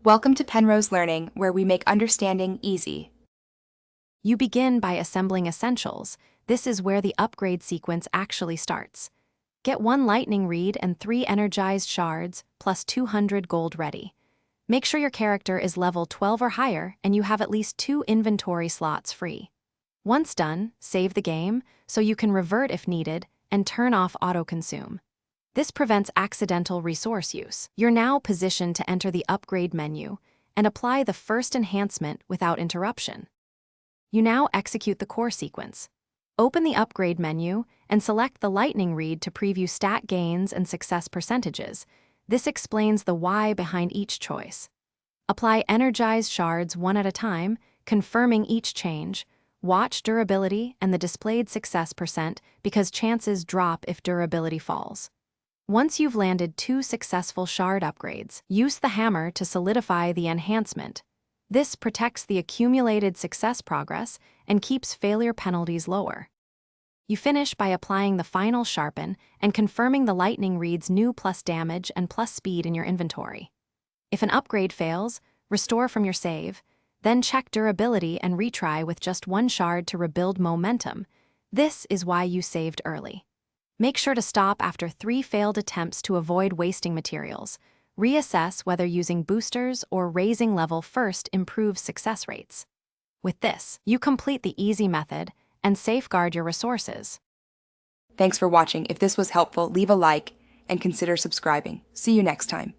Welcome to Penrose Learning, where we make understanding easy. You begin by assembling essentials. This is where the upgrade sequence actually starts. Get 1 lightning reed and 3 energized shards, plus 200 gold ready. Make sure your character is level 12 or higher and you have at least 2 inventory slots free. Once done, save the game so you can revert if needed and turn off auto-consume. This prevents accidental resource use. You're now positioned to enter the upgrade menu and apply the first enhancement without interruption. You now execute the core sequence. Open the upgrade menu and select the lightning reed to preview stat gains and success percentages. This explains the why behind each choice. Apply energized shards one at a time, confirming each change. Watch durability and the displayed success percent because chances drop if durability falls. Once you've landed 2 successful shard upgrades, use the hammer to solidify the enhancement. This protects the accumulated success progress and keeps failure penalties lower. You finish by applying the final sharpen and confirming the lightning reed's new plus damage and plus speed in your inventory. If an upgrade fails, restore from your save, then check durability and retry with just 1 shard to rebuild momentum. This is why you saved early. Make sure to stop after 3 failed attempts to avoid wasting materials. Reassess whether using boosters or raising level first improves success rates. With this, you complete the easy method and safeguard your resources. Thanks for watching. If this was helpful, leave a like and consider subscribing. See you next time.